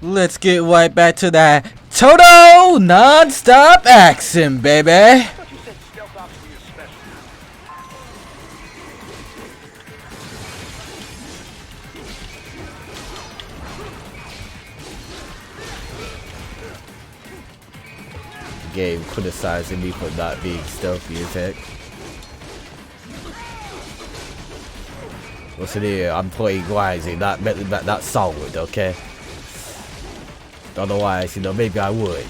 Let's get right back to that total non-stop action, baby. I thought you said stealth ops were your specialty. Game criticizing me for not being stealthy as heck. Listen here, I'm playing wisely, not solid, okay? Otherwise, maybe I would.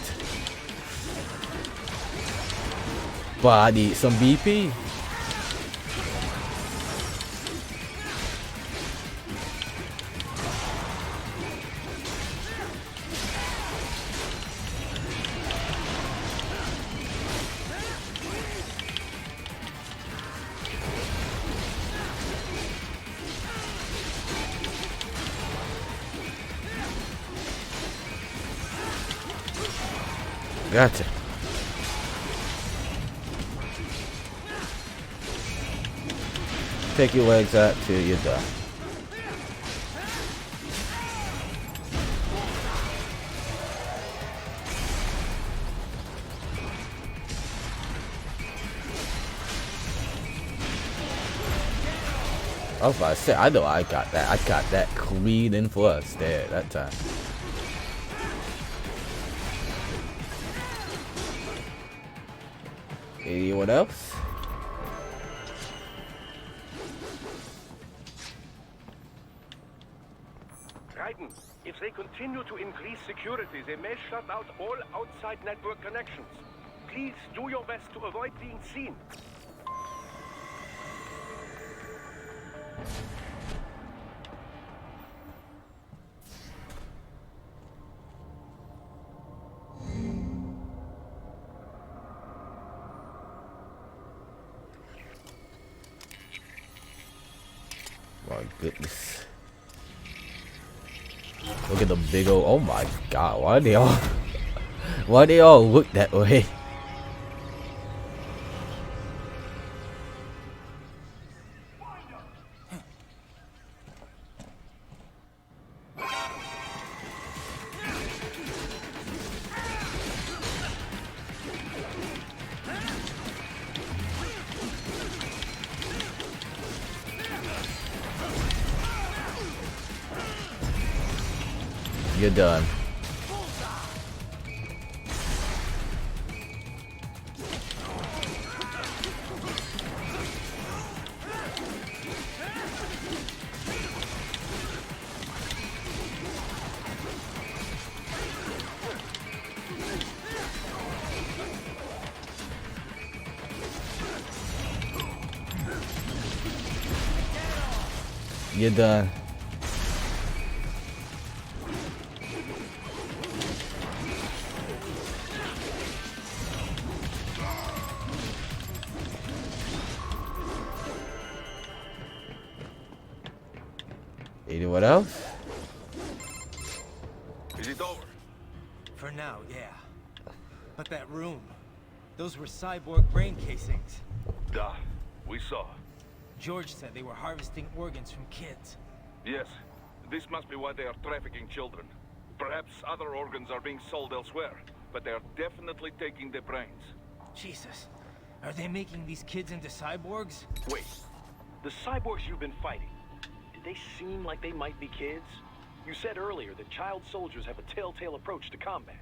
But I need some BP. Gotcha. Take your legs out till you're done. Oh, I said, I know I got that. I got that clean and flush there that time. Anyone else? Raiden, if they continue to increase security, they may shut out all outside network connections. Please do your best to avoid being seen. My goodness. Look at the big old, oh my god, why they all look that way? You're done. You're done. Anyone else? Is it over? For now, yeah. But that room, those were cyborg brain casings. Duh, we saw. George said they were harvesting organs from kids. Yes, this must be why they are trafficking children. Perhaps other organs are being sold elsewhere, but they are definitely taking their brains. Jesus, are they making these kids into cyborgs? Wait, the cyborgs you've been fighting, did they seem like they might be kids? You said earlier that child soldiers have a telltale approach to combat.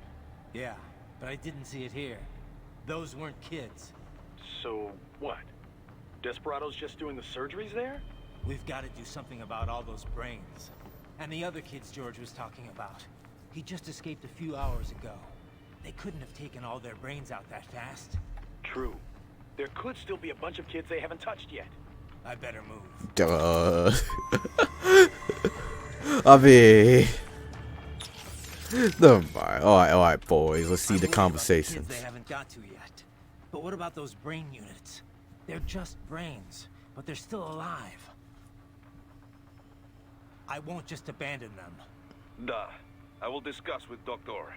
Yeah, but I didn't see it here. Those weren't kids. So, what? Desperados just doing the surgeries there? We've got to do something about all those brains. And the other kids George was talking about. He just escaped a few hours ago. They couldn't have taken all their brains out that fast. True. There could still be a bunch of kids they haven't touched yet. I better move. Duh. I mean, never mind. All right, boys. Let's see the conversations. Kids they haven't got to yet. But what about those brain units? They're just brains, but they're still alive. I won't just abandon them. Duh. I will discuss with Doctor.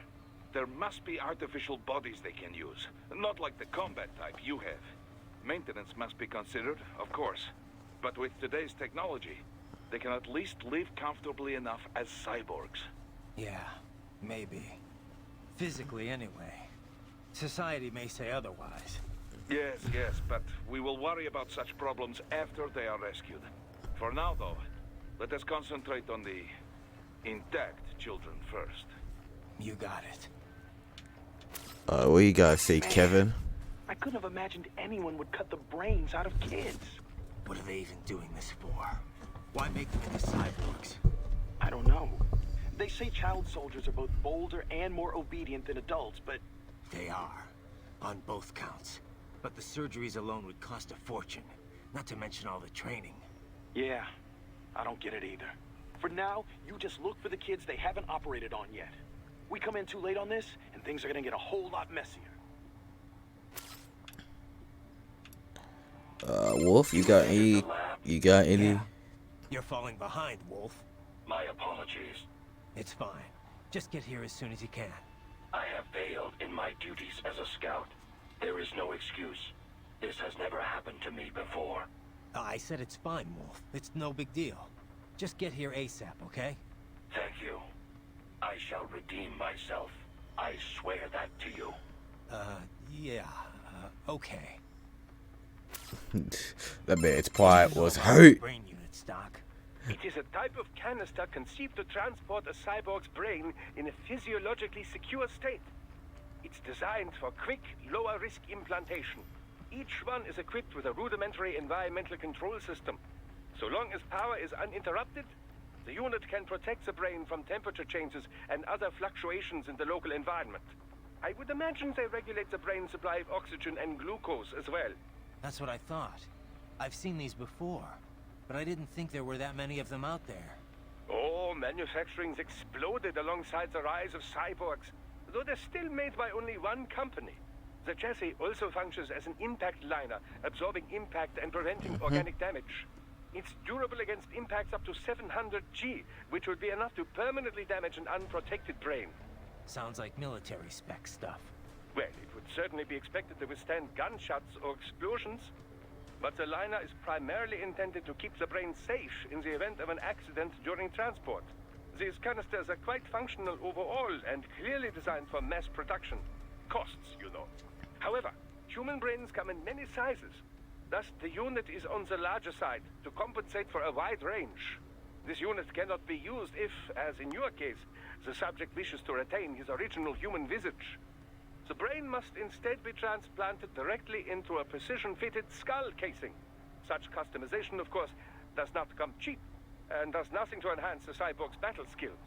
There must be artificial bodies they can use. Not like the combat type you have. Maintenance must be considered, of course. But with today's technology, they can at least live comfortably enough as cyborgs. Yeah, Maybe. Physically, anyway. Society may say otherwise. Yes, yes, but we will worry about such problems after they are rescued. For now, though, let us concentrate on the intact children first. You got it. What you gotta say, Kevin? I couldn't have imagined anyone would cut the brains out of kids. What are they even doing this for? Why make them into cyborgs? I don't know. They say child soldiers are both bolder and more obedient than adults, but... They are. On both counts. But the surgeries alone would cost a fortune. Not to mention all the training. Yeah, I don't get it either. For now, you just look for the kids they haven't operated on yet. We come in too late on this, and things are gonna get a whole lot messier. Wolf, you got any? Yeah. You're falling behind, Wolf. My apologies. It's fine. Just get here as soon as you can. I have failed in my duties as a scout. There is no excuse. This has never happened to me before. I said it's fine, Wolf. It's no big deal. Just get here ASAP, okay? Thank you. I shall redeem myself. I swear that to you. Yeah, okay. That man's pride was hurt. Brain unit stock. It is a type of canister conceived to transport a cyborg's brain in a physiologically secure state. It's designed for quick, lower-risk implantation. Each one is equipped with a rudimentary environmental control system. So long as power is uninterrupted, the unit can protect the brain from temperature changes and other fluctuations in the local environment. I would imagine they regulate the brain supply of oxygen and glucose as well. That's what I thought. I've seen these before, but I didn't think there were that many of them out there. Oh, manufacturing's exploded alongside the rise of cyborgs, though they're still made by only one company. The chassis also functions as an impact liner, absorbing impact and preventing organic damage. It's durable against impacts up to 700 G, which would be enough to permanently damage an unprotected brain. Sounds like military spec stuff. Well, it would certainly be expected to withstand gunshots or explosions. But the liner is primarily intended to keep the brain safe in the event of an accident during transport. These canisters are quite functional overall and clearly designed for mass production. Costs, you know. However, human brains come in many sizes. Thus, the unit is on the larger side to compensate for a wide range. This unit cannot be used if, as in your case, the subject wishes to retain his original human visage. The brain must instead be transplanted directly into a precision-fitted skull casing. Such customization, of course, does not come cheap, and does nothing to enhance the cyborg's battle skills.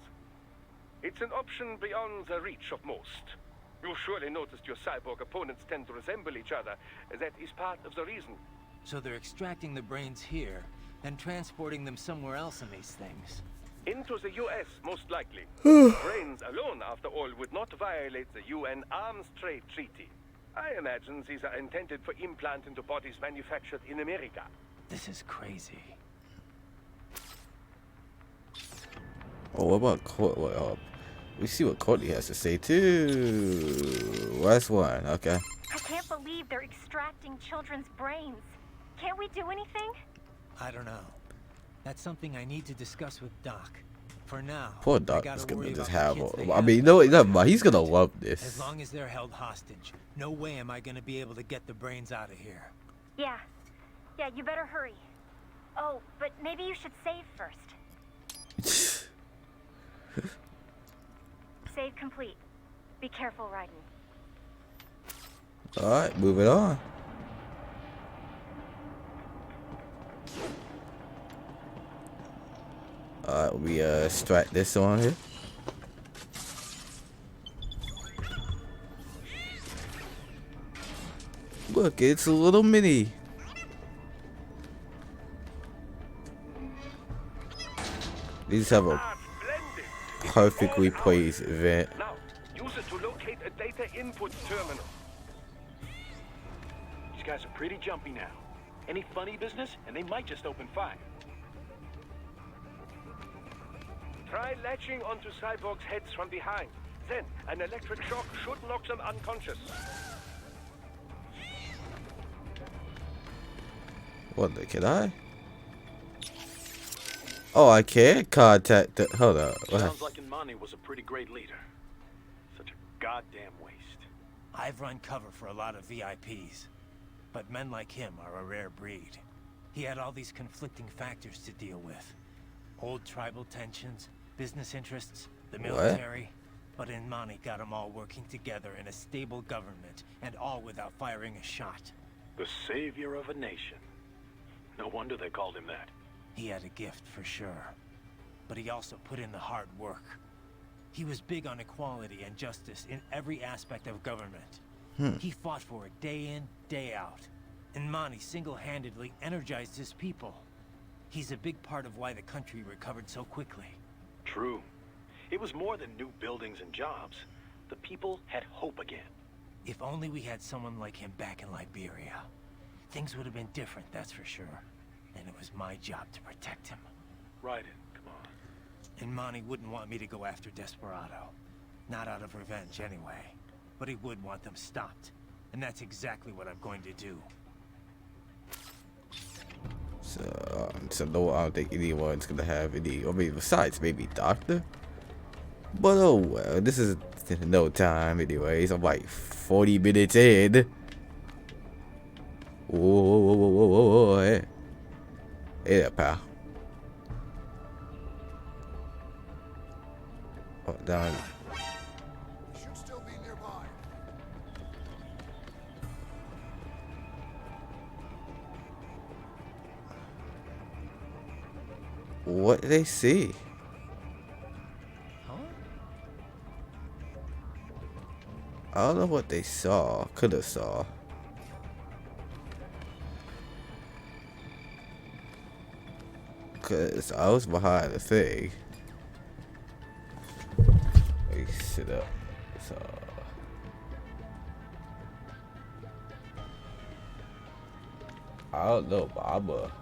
It's an option beyond the reach of most. You surely noticed your cyborg opponents tend to resemble each other. That is part of the reason. So they're extracting the brains here, and transporting them somewhere else in these things. Into the US, most likely. Brains alone, after all, would not violate the UN Arms Trade Treaty. I imagine these are intended for implant into bodies manufactured in America. This is crazy. Oh, what about we see what Courtney has to say too. Last one, okay. I can't believe they're extracting children's brains. Can't we do anything? I don't know. That's something I need to discuss with Doc. For now, Poor Doc is gonna gonna just worry have. about the kids they I mean, never mind. He's gonna love this. As long as they're held hostage, no way am I gonna be able to get the brains out of here. Yeah, you better hurry. Oh, but maybe you should save first. Save complete. Be careful riding. Alright, moving on. Alright, we strike this on here. Look, it's a little mini. These have a perfectly placed event. Now, use it to locate a data input terminal. These guys are pretty jumpy now. Any funny business, and they might just open fire. Try latching onto cyborgs' heads from behind. Then, an electric shock should knock them unconscious. What the, can I? Oh, I can't contact the, hold up. Sounds like Imani was a pretty great leader. Such a goddamn waste. I've run cover for a lot of VIPs, but men like him are a rare breed. He had all these conflicting factors to deal with. Old tribal tensions, business interests, the military. But Inmani got them all working together in a stable government, and all without firing a shot. The savior of a nation. No wonder they called him that. He had a gift for sure, but he also put in the hard work. He was big on equality and justice in every aspect of government. He fought for it day in, day out. And Mani single-handedly energized his people. He's a big part of why the country recovered so quickly. True. It was more than new buildings and jobs. The people had hope again. If only we had someone like him back in Liberia. Things would have been different, that's for sure. And it was my job to protect him. Raiden, come on. And Mani wouldn't want me to go after Desperado. Not out of revenge, anyway. But he would want them stopped. And that's exactly what I'm going to do. So no, I don't think anyone's gonna have any. I mean, besides maybe Doctor. But oh well, this is no time anyways. I'm like 40 minutes in. Whoa, hey there, pal. Oh, down. Should still be nearby. What did they see? I don't know what they saw. Could have saw. Cause I was behind the thing. Let me sit up. So I don't know, but I'm a.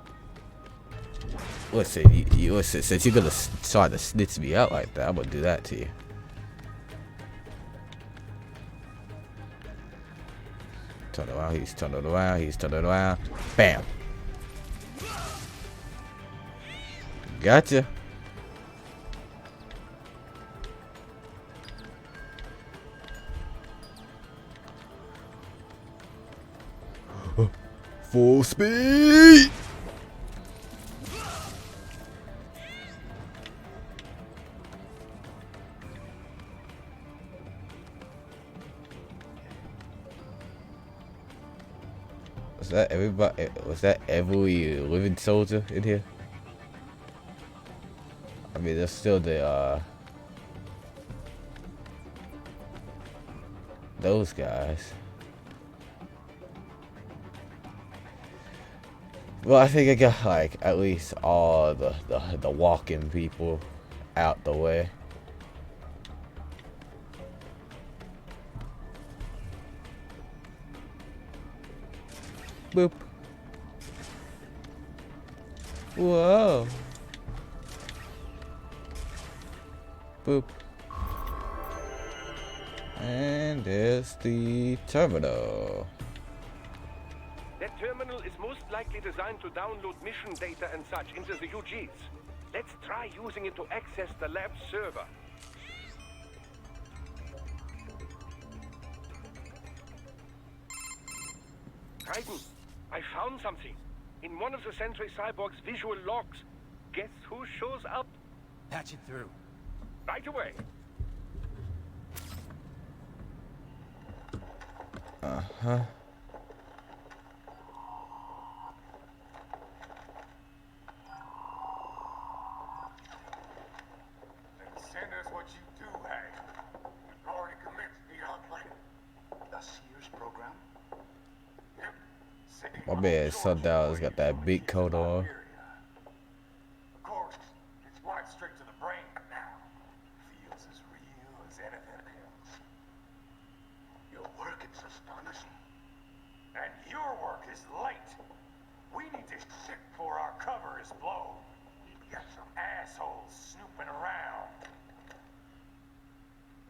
Listen, listen. Since you're gonna try to snitch me out like that, I'm gonna do that to you. Turn around, he's turning around, he's turning around. Bam. Gotcha. Full speed. Was that everybody? Was that every living soldier in here? I mean, there's still the those guys. Well, I think I got like at least all the walking people out the way. Boop. Whoa. Boop. And there's the terminal. That terminal is most likely designed to download mission data and such into the UGs. Let's try using it to access the lab server. Raiden, I found something. In one of the Sentry Cyborg's visual logs. Guess who shows up? Patch it through. Right away. Uh-huh. Send us what you do have. We've already commenced the plan. The Sears program? Yep. My man Sundown's got that big coat on. Of course, it's right straight to the brain now. Feels as real as anything else. Your work is astonishing. And your work is late. We need this shit before our cover is blown. You got some assholes snooping around.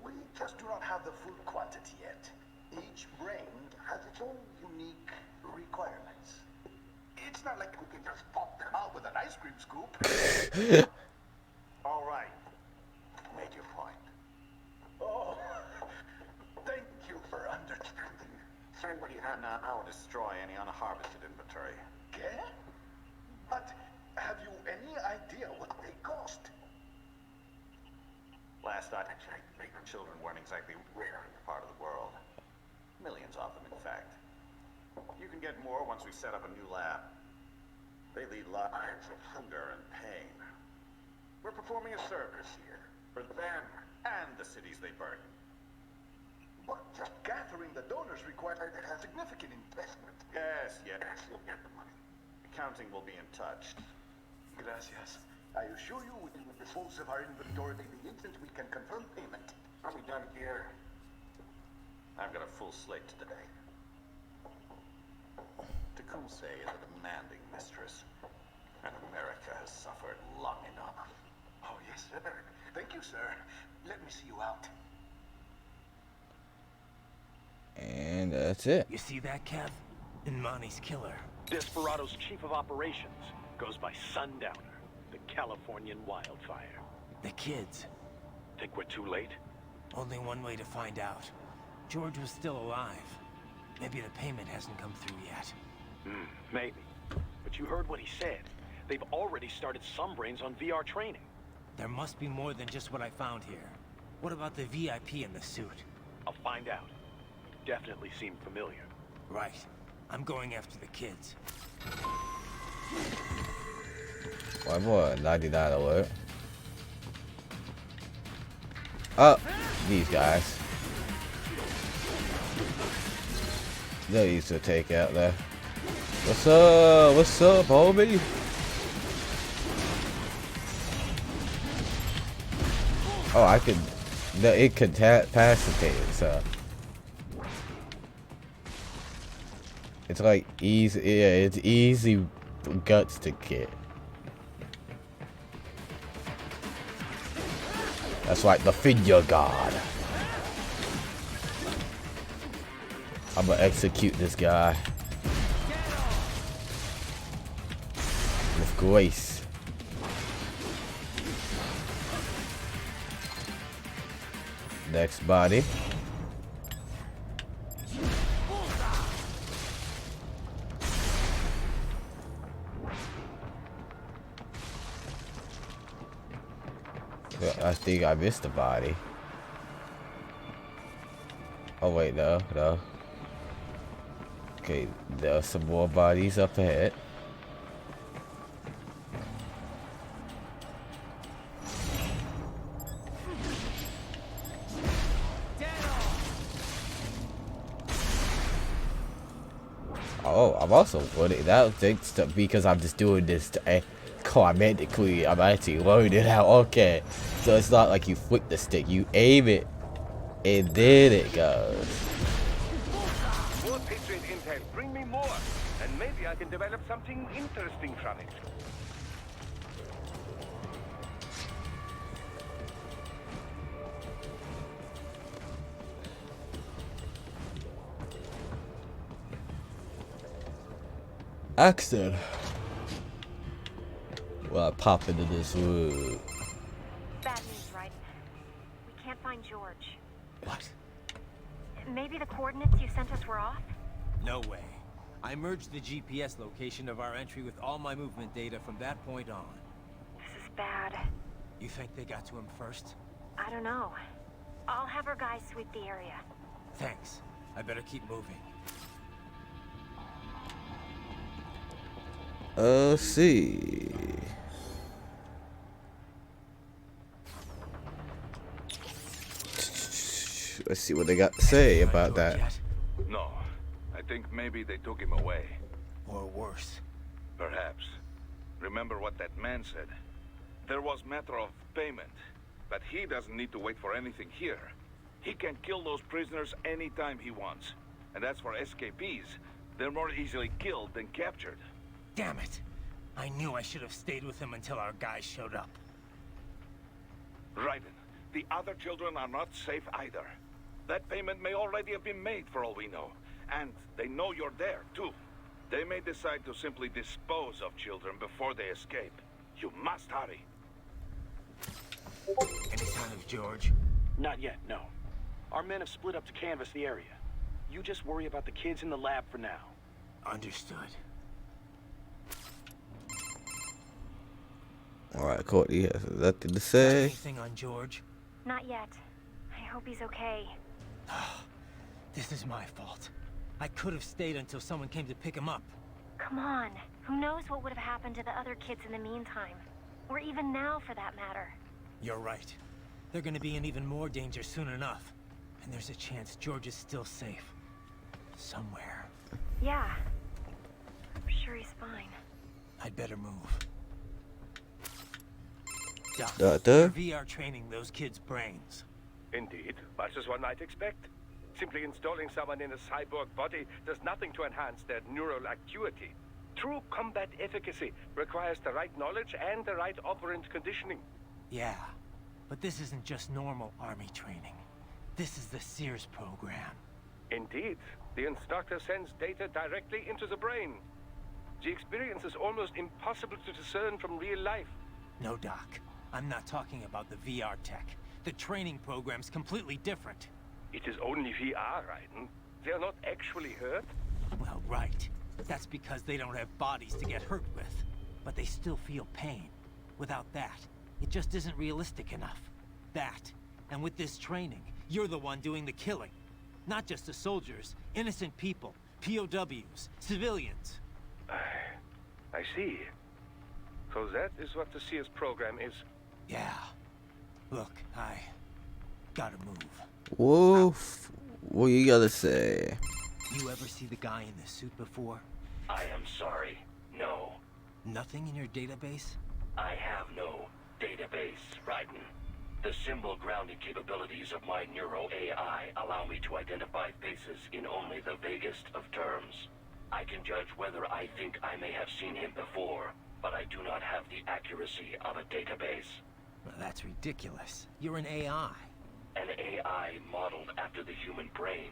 We just do not have the full quantity yet. Each brain has its own unique requirements. It's not like we can just pop them out with an ice cream scoop. All right. Make your point. Oh, now and destroy any unharvested inventory. Okay? But have you any idea what they cost? Last I checked, children weren't exactly rare in the part of the world. Millions of them, in fact. You can get more once we set up a new lab. They lead lives of hunger and pain. We're performing a service here for them and the cities they burden. But just gathering the donors required a significant investment. Yes, you'll get the money. Accounting will be in touch. Gracias. I assure you we will dispose of our inventory the instant we can confirm payment. Are we done here? I've got a full slate today. Tecumseh is a demanding mistress, and America has suffered long enough. Oh, yes, sir. Thank you, sir. Let me see you out. And that's it. You see that, Kev? Imani's killer. Desperado's chief of operations goes by Sundowner, the Californian wildfire. The kids. Think we're too late? Only one way to find out. George was still alive. Maybe the payment hasn't come through yet. Maybe. But you heard what he said. They've already started some brains on VR training. There must be more than just what I found here. What about the VIP in the suit? I'll find out. Definitely seemed familiar. Right. I'm going after the kids. Why boy, 99 alert. Oh, these guys. They're easy to take out there. What's up? What's up, homie? Oh, I could. No, it could capacitate it, so. It's like easy. Yeah, it's easy guts to get. That's like the figure god. I'm gonna execute this guy with grace. Next body. I think I missed the body. Oh wait, no. Okay, there are some more bodies up ahead. Oh, I'm also running out thanks to because I'm just doing this climatically. I'm actually loading out. Okay, so it's not like you flick the stick, you aim it, and then it goes. More Patriot intel. Bring me more, and maybe I can develop something interesting from it. Accent. Well, I pop into this wood. Bad news, Raiden. We can't find George. What? Maybe the coordinates you sent us were off? No way. I merged the GPS location of our entry with all my movement data from that point on. This is bad. You think they got to him first? I don't know. I'll have our guys sweep the area. Thanks. I better keep moving. Let's see. Let's see what they got to say about that. Yet? No. I think maybe they took him away. Or worse. Perhaps. Remember what that man said. There was matter of payment. But he doesn't need to wait for anything here. He can kill those prisoners anytime he wants. And as for escapees, they're more easily killed than captured. Damn it! I knew I should have stayed with him until our guys showed up. Raiden, the other children are not safe either. That payment may already have been made for all we know. And they know you're there, too. They may decide to simply dispose of children before they escape. You must hurry. Any sign of George? Not yet, no. Our men have split up to canvass the area. You just worry about the kids in the lab for now. Understood. Alright, Courtney has nothing to Got say. anything on George? Not yet. I hope he's okay. This is my fault. I could have stayed until someone came to pick him up. Come on. Who knows what would have happened to the other kids in the meantime? Or even now, for that matter. You're right. They're gonna be in even more danger soon enough. And there's a chance George is still safe. Somewhere. Yeah. I'm sure he's fine. I'd better move. Doc, Doctor? you're VR training those kids' brains. Indeed, much as one might expect. Simply installing someone in a cyborg body does nothing to enhance their neural acuity. True combat efficacy requires the right knowledge and the right operant conditioning. Yeah, but this isn't just normal army training. This is the Sears program. Indeed, the instructor sends data directly into the brain. The experience is almost impossible to discern from real life. No, Doc. I'm not talking about the VR tech. The training program's completely different. It is only VR, Raiden. They are not actually hurt. Well, right. That's because they don't have bodies to get hurt with. But they still feel pain. Without that, it just isn't realistic enough. That, and with this training, you're the one doing the killing. Not just the soldiers, innocent people, POWs, civilians. I see. So that is what the Sears program is. Yeah. Look, I gotta move. Wolf, what you gotta say? You ever see the guy in the suit before? I am sorry. No. Nothing in your database? I have no database, Raiden. The symbol grounding capabilities of my Neuro AI allow me to identify faces in only the vaguest of terms. I can judge whether I think I may have seen him before, but I do not have the accuracy of a database. Well, that's ridiculous. You're an AI. An AI modeled after the human brain,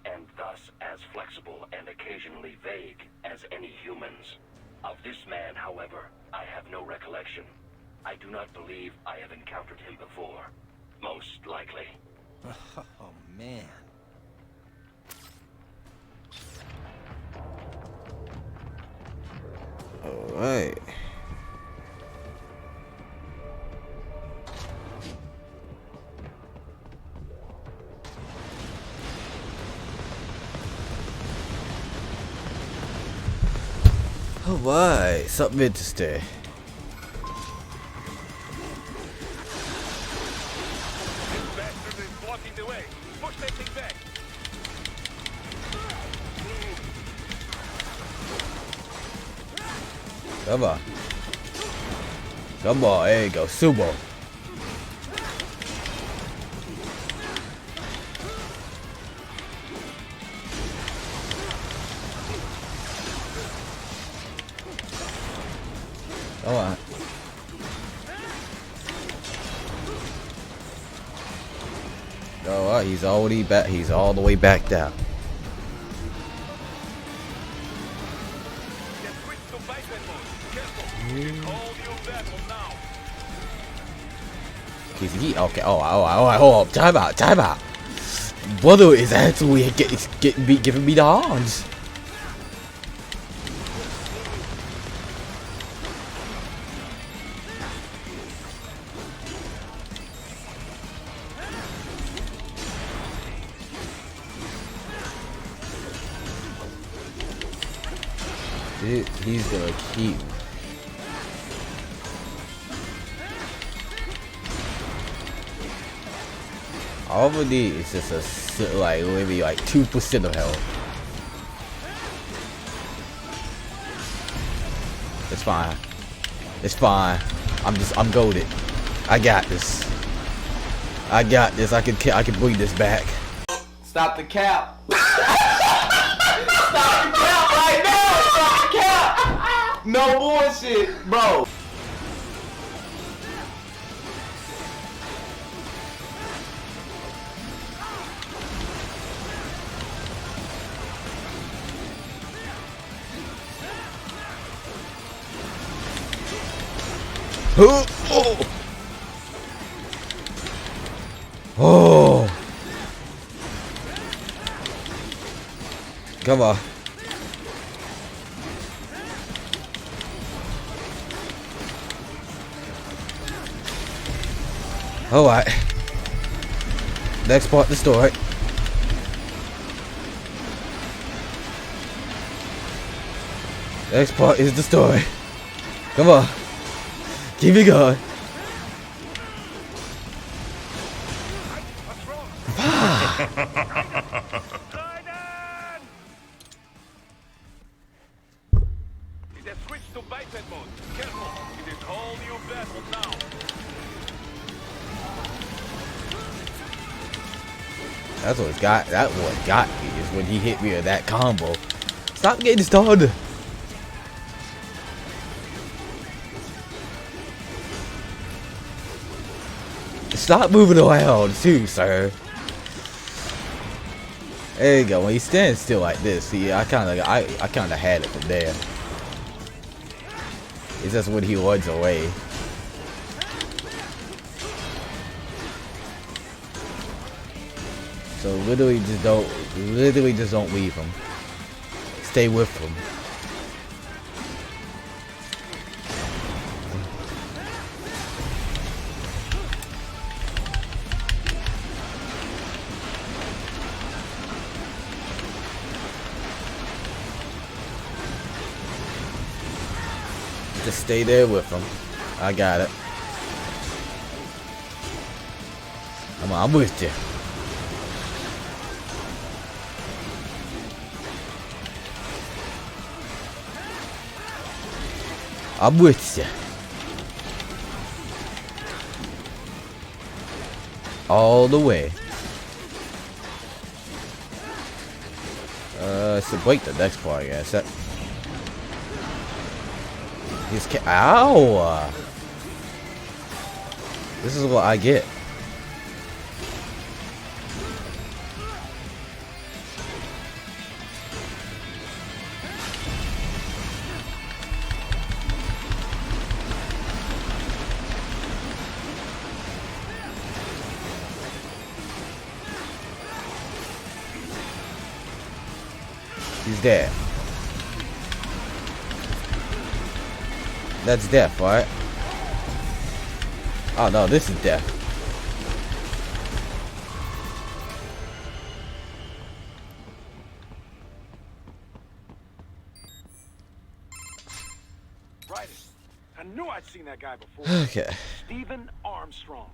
and thus as flexible and occasionally vague as any humans. Of this man, however, I have no recollection. I do not believe I have encountered him before. Most likely. Oh, man. Alright. Alright, something interesting. This bastard is blocking the way. Push that thing back. Come on. Come on, there you go, sumo. Come on. Alright, he's already back. He's all the way back down. Get quick to biped mode. Careful. It's all you battle now. He okay. Oh, hold up. Time out. Brother is actually giving me the odds. He's gonna keep. All of these is just a like maybe like 2% of health. It's fine. It's fine. I'm goated. I got this. I can bring this back. Stop the cap. Stop the cap right now. Stop the cap. No bullshit, bro. Come on. Alright. Next part of the story. Next part is the story. Come on. Keep it going. It has switched to biped mode. Careful. It is whole new battle now. That's what got. That what got me is when he hit me with that combo. Stop getting started. Stop moving around too, sir. There you go. When he stands still like this, see, I kind of had it from there. It's just when he runs away. So literally just don't leave him. Stay with him. Just stay there with him. I got it. I'm with you. I'm with you. All the way. So wait, the next part, I guess. Ow! This is what I get. He's dead. That's death, right? Oh no, this is death. Right. I knew I'd seen that guy before. Okay. Stephen Armstrong.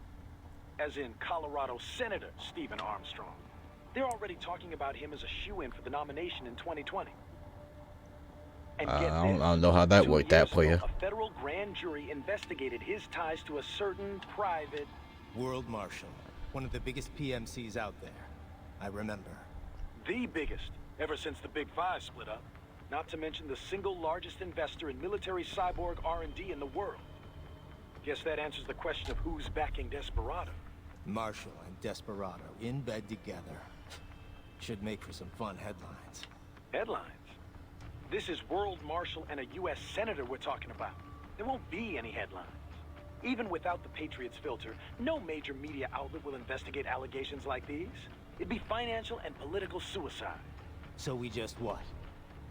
As in Colorado Senator Stephen Armstrong. They're already talking about him as a shoo-in for the nomination in 2020. And I don't know how that worked out for you. A federal grand jury investigated his ties to a certain private... World Marshal. One of the biggest PMCs out there. I remember. The biggest, ever since the Big Five split up. Not to mention the single largest investor in military cyborg R&D in the world. Guess that answers the question of who's backing Desperado. Marshall and Desperado in bed together. Should make for some fun headlines. Headlines? This is World Marshal and a U.S. Senator we're talking about. There won't be any headlines. Even without the Patriots filter, no major media outlet will investigate allegations like these. It'd be financial and political suicide. So we just what?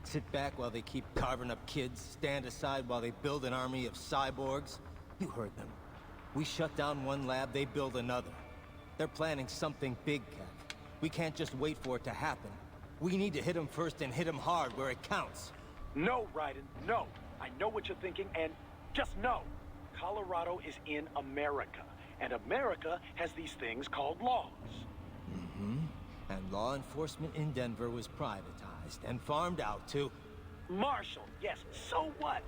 Sit back while they keep carving up kids, stand aside while they build an army of cyborgs? You heard them. We shut down one lab, they build another. They're planning something big, Kev. We can't just wait for it to happen. We need to hit them first and hit them hard where it counts. No, Raiden, no. I know what you're thinking, and just no. Colorado is in America, and America has these things called laws. Mm-hmm. And law enforcement in Denver was privatized and farmed out to... Marshall, yes, so what?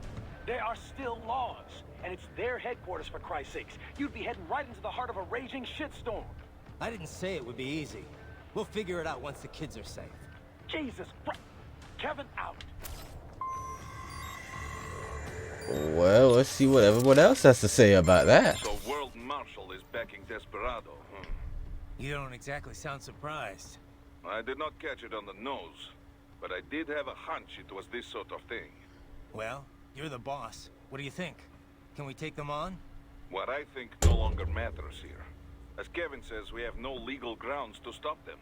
There are still laws, and it's their headquarters, for Christ's sakes. You'd be heading right into the heart of a raging shitstorm. I didn't say it would be easy. We'll figure it out once the kids are safe. Jesus Christ. Kevin out. Well, let's see what everyone else has to say about that. So World Marshal is backing Desperado, huh? You don't exactly sound surprised. I did not catch it on the nose, but I did have a hunch it was this sort of thing. Well, you're the boss. What do you think? Can we take them on? What I think no longer matters here. As Kevin says, we have no legal grounds to stop them.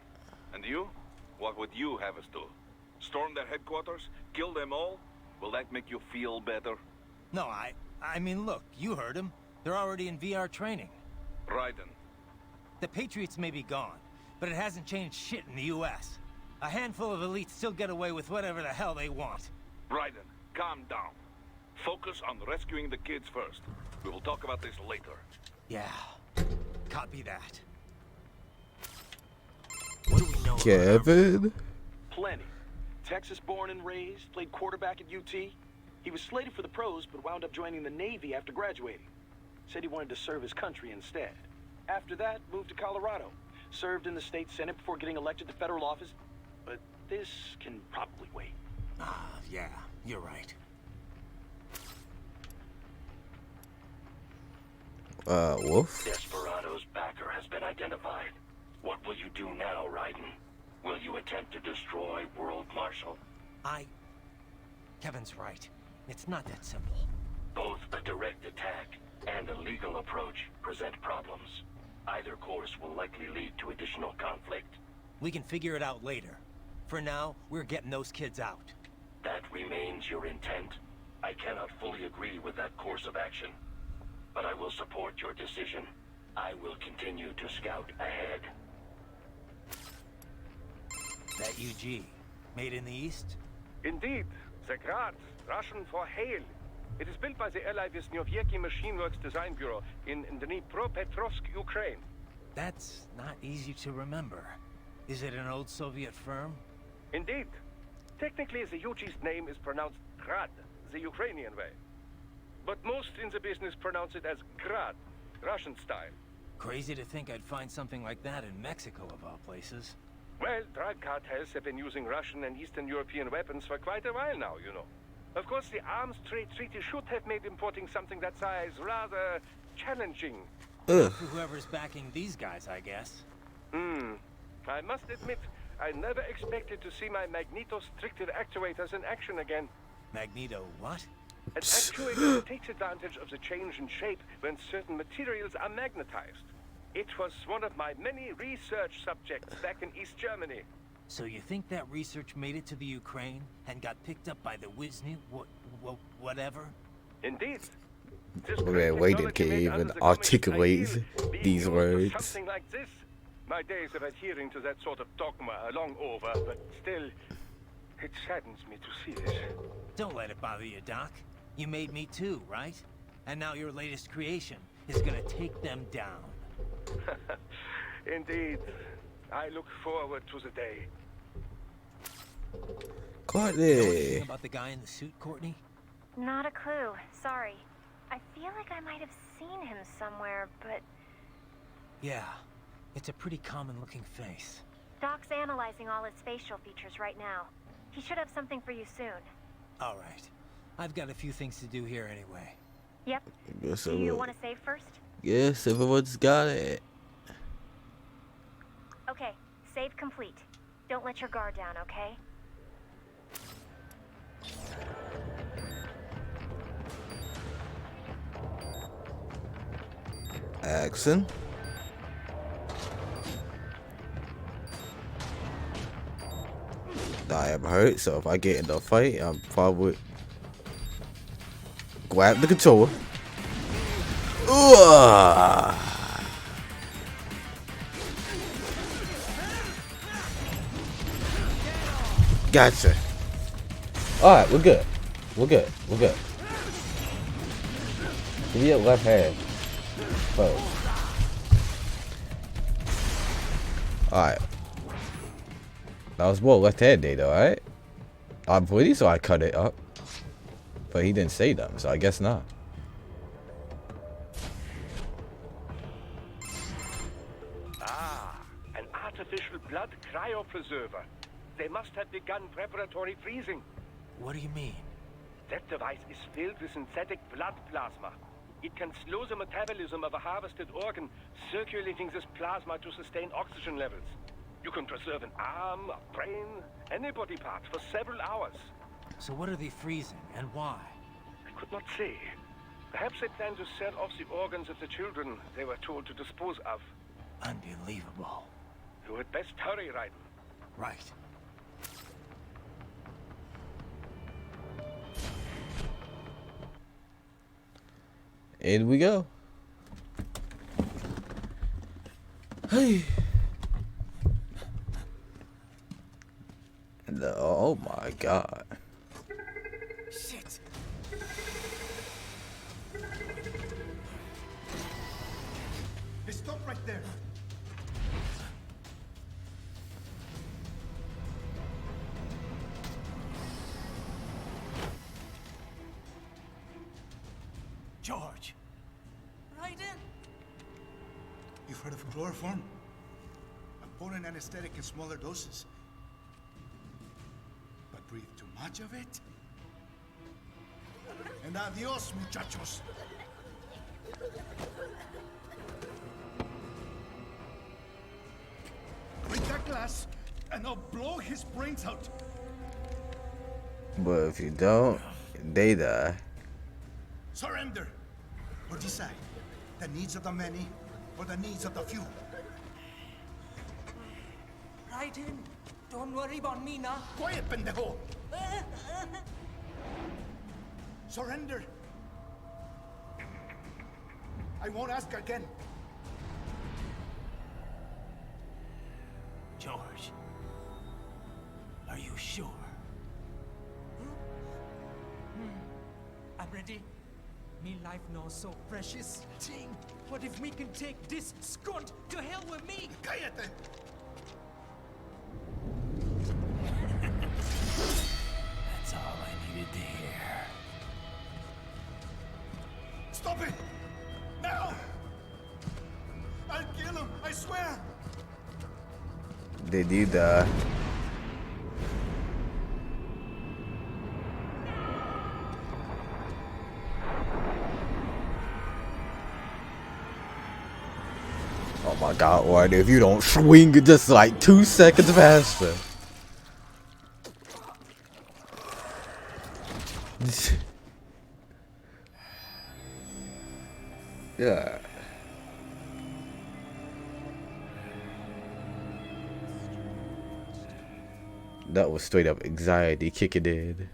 And you? What would you have us do? Storm their headquarters? Kill them all? Will that make you feel better? No, I mean, look, you heard him. They're already in VR training. Raiden. The Patriots may be gone, but it hasn't changed shit in the U.S. A handful of elites still get away with whatever the hell they want. Raiden, calm down. Focus on rescuing the kids first. We will talk about this later. Yeah, copy that. What do we know about Kevin? Plenty. Texas born and raised, played quarterback at UT. He was slated for the pros, but wound up joining the Navy after graduating. Said he wanted to serve his country instead. After that, moved to Colorado. Served in the state senate before getting elected to federal office. But this can probably wait. Yeah, you're right. Wolf? Desperado's backer has been identified. What will you do now, Raiden? Will you attempt to destroy World Marshal? Kevin's right. It's not that simple. Both a direct attack and a legal approach present problems. Either course will likely lead to additional conflict. We can figure it out later. For now, we're getting those kids out. That remains your intent. I cannot fully agree with that course of action, but I will support your decision. I will continue to scout ahead. That UG, made in the East? Indeed, the Grad, Russian for hail. It is built by the ally Vishnyovyeki Machine Works Design Bureau in Dnipropetrovsk, Ukraine. That's not easy to remember. Is it an old Soviet firm? Indeed. Technically, the UG's name is pronounced Grad, the Ukrainian way. But most in the business pronounce it as Grad, Russian style. Crazy to think I'd find something like that in Mexico, of all places. Well, drug cartels have been using Russian and Eastern European weapons for quite a while now, you know. Of course, the arms trade treaty should have made importing something that size rather challenging. Ugh. For whoever's backing these guys, I guess. I must admit, I never expected to see my Magneto-stricted actuators in action again. Magneto what? An actuator that takes advantage of the change in shape when certain materials are magnetized. It was one of my many research subjects back in East Germany. So you think that research made it to the Ukraine and got picked up by the Wisny, whatever? Indeed. This Okay, great Raiden technology can't made even under the articulate Communist ideal being these used for words. Something like this. My days of adhering to that sort of dogma are long over, but still, it saddens me to see this. Don't let it bother you, Doc. You made me too, right? And now your latest creation is gonna take them down. Indeed. I look forward to the day. Know anything Courtney. about the guy in the suit, Courtney? Not a clue. Sorry. I feel like I might have seen him somewhere, but Yeah, it's a pretty common-looking face. Doc's analyzing all his facial features right now. He should have something for you soon. All right. I've got a few things to do here anyway. Yep. Guess Do you want to save first? Yes, everyone's got it. Okay, save complete. Don't let your guard down, okay? Action. I am hurt, so if I get in the fight, I'm probably grab the controller. Ooh. Gotcha. Alright, we're good. We're good. We're good. Give me a left hand. First. Alright. That was more left hand day though, right? I'm pretty sure I cut it up. But he didn't say them, so I guess not. An artificial blood cryopreserver. They must have begun preparatory freezing. What do you mean? That device is filled with synthetic blood plasma. It can slow the metabolism of a harvested organ, circulating this plasma to sustain oxygen levels. You can preserve an arm, a brain, any body part for several hours. So what are they freezing, and why? I could not say. Perhaps they plan to sell off the organs of the children they were told to dispose of. Unbelievable. You had best hurry, Raiden. Right. In we go. Hey. Oh my god. Shit. Hey, stop right there. George. Right in. You've heard of chloroform? A potent anesthetic in smaller doses. But breathe too much of it? And adios, muchachos. Break that glass, and I'll blow his brains out. But if you don't, they die. Surrender. Or decide. The needs of the many, or the needs of the few. Right in. Don't worry about me now. Quiet, pendejo. Surrender. I won't ask again. George. Are you sure? I'm ready. Me life now so precious. Ting. What if we can take this skunt to hell with me? Cállate. That's all I needed to hear. Stop it! Now! I'll kill him, I swear! They do die. Oh my god, what if you don't swing it just like 2 seconds faster? Yeah. That was straight up anxiety kicking in.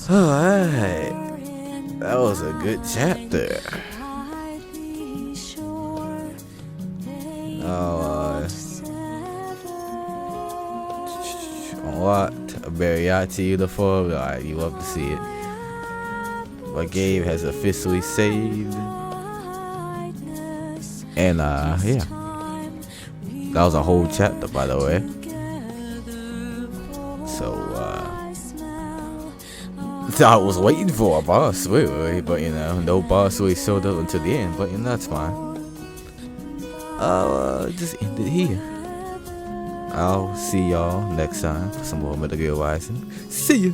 Alright. That was a good chapter. What? A Bariati uniform? Alright, you love to see it. My game has officially saved. And yeah. That was a whole chapter, by the way. So I was waiting for a boss, really, but you know, no boss really showed up until the end, but you know, that's fine. I'll just end it here. I'll see y'all next time for some more Metal Gear Rising. See ya!